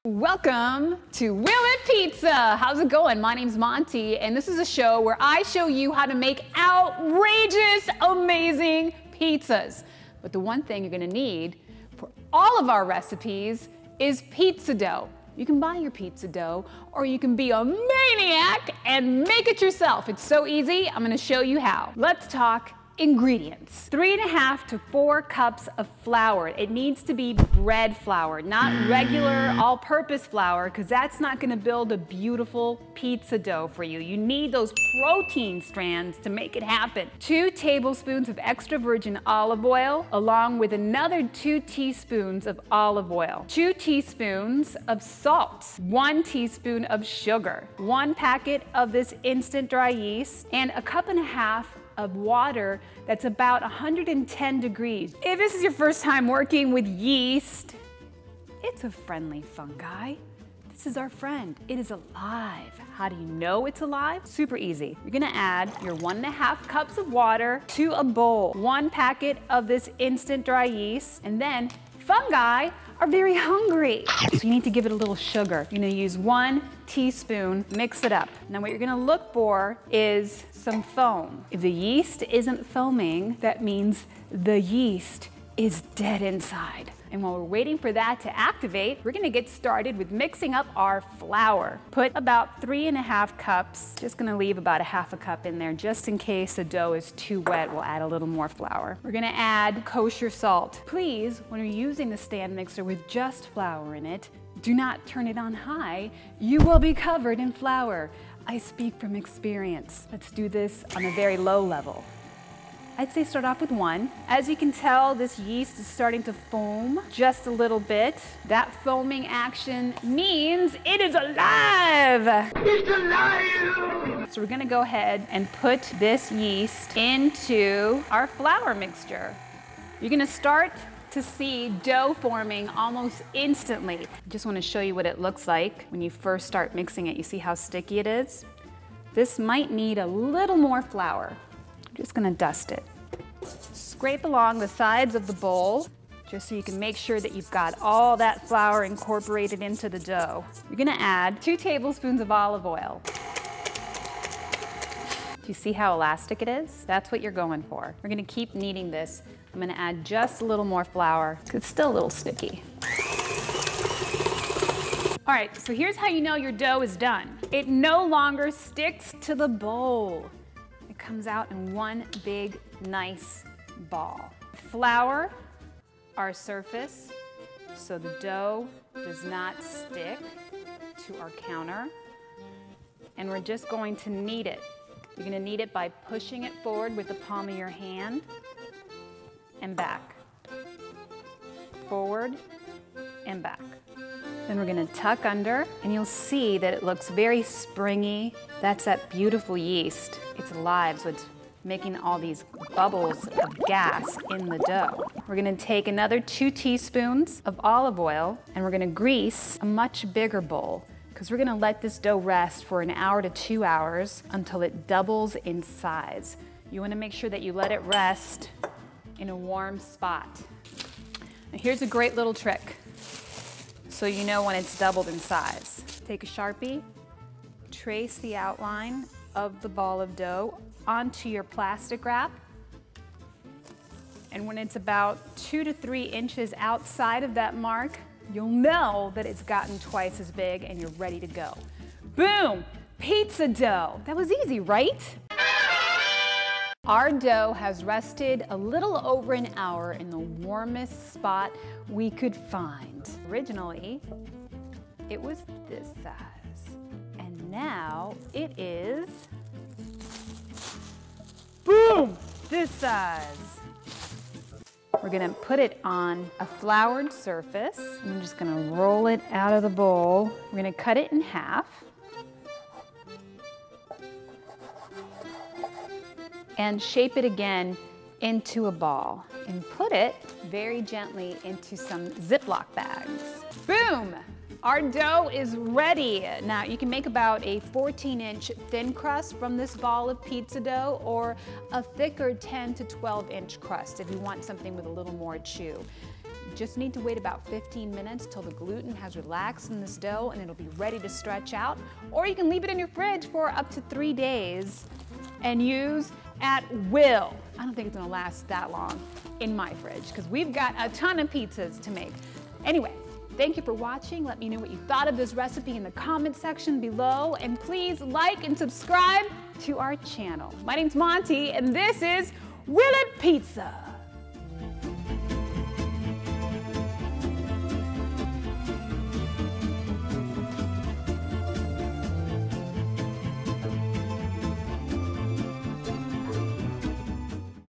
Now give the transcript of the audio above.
Welcome to WIP Pizza. How's it going? My name's Monty, and this is a show where I show you how to make outrageous, amazing pizzas. But the one thing you're gonna need for all of our recipes is pizza dough. You can buy your pizza dough, or you can be a maniac and make it yourself. It's so easy. I'm gonna show you how. Let's talk ingredients. 3.5 to 4 cups of flour. It needs to be bread flour, not regular all-purpose flour, because that's not gonna build a beautiful pizza dough for you. You need those protein strands to make it happen. 2 tablespoons of extra virgin olive oil, along with another 2 teaspoons of olive oil. 2 teaspoons of salt. 1 teaspoon of sugar. 1 packet of this instant dry yeast, and a 1.5 cups of water that's about 110 degrees. If this is your first time working with yeast, it's a friendly fungi. This is our friend. It is alive. How do you know it's alive? Super easy. You're gonna add your 1.5 cups of water to a bowl, 1 packet of this instant dry yeast, and then fungi are very hungry, so you need to give it a little sugar. You're gonna use 1 teaspoon, mix it up. Now what you're gonna look for is some foam. If the yeast isn't foaming, that means the yeast is dead inside. And while we're waiting for that to activate, we're gonna get started with mixing up our flour. Put about 3.5 cups, just gonna leave about 1/2 cup in there just in case the dough is too wet. We'll add a little more flour. We're gonna add kosher salt. Please, when you're using the stand mixer with just flour in it, do not turn it on high. You will be covered in flour. I speak from experience. Let's do this on a very low level. I'd say start off with 1. As you can tell, this yeast is starting to foam just a little bit. That foaming action means it is alive! It's alive! So we're gonna go ahead and put this yeast into our flour mixture. You're gonna start to see dough forming almost instantly. I just wanna show you what it looks like when you first start mixing it. You see how sticky it is? This might need a little more flour. Just gonna dust it. Scrape along the sides of the bowl, just so you can make sure that you've got all that flour incorporated into the dough. You're gonna add 2 tablespoons of olive oil. Do you see how elastic it is? That's what you're going for. We're gonna keep kneading this. I'm gonna add just a little more flour, because it's still a little sticky. All right, so here's how you know your dough is done. It no longer sticks to the bowl. Comes out in one big, nice ball. Flour our surface so the dough does not stick to our counter. And we're just going to knead it. You're gonna knead it by pushing it forward with the palm of your hand and back. Forward and back. Then we're gonna tuck under, and you'll see that it looks very springy. That's that beautiful yeast. It's alive, so it's making all these bubbles of gas in the dough. We're gonna take another 2 teaspoons of olive oil, and we're gonna grease a much bigger bowl, because we're gonna let this dough rest for 1 hour to 2 hours until it doubles in size. You wanna make sure that you let it rest in a warm spot. Now here's a great little trick, so you know when it's doubled in size. Take a Sharpie, trace the outline of the ball of dough onto your plastic wrap, and when it's about 2 to 3 inches outside of that mark, you'll know that it's gotten twice as big and you're ready to go. Boom! Pizza dough! That was easy, right? Our dough has rested a little over 1 hour in the warmest spot we could find. Originally, it was this size, and now it is, boom, this size. We're gonna put it on a floured surface. I'm just gonna roll it out of the bowl. We're gonna cut it in half. And shape it again into a ball and put it very gently into some Ziploc bags. Boom! Our dough is ready. Now you can make about a 14-inch thin crust from this ball of pizza dough, or a thicker 10 to 12-inch crust if you want something with a little more chew. just need to wait about 15 minutes till the gluten has relaxed in this dough and it'll be ready to stretch out. Or you can leave it in your fridge for up to 3 days and use at will. I don't think it's gonna last that long in my fridge because we've got a ton of pizzas to make. Anyway, thank you for watching. Let me know what you thought of this recipe in the comment section below, and please like and subscribe to our channel. My name's Monty, and this is Will It Pizza.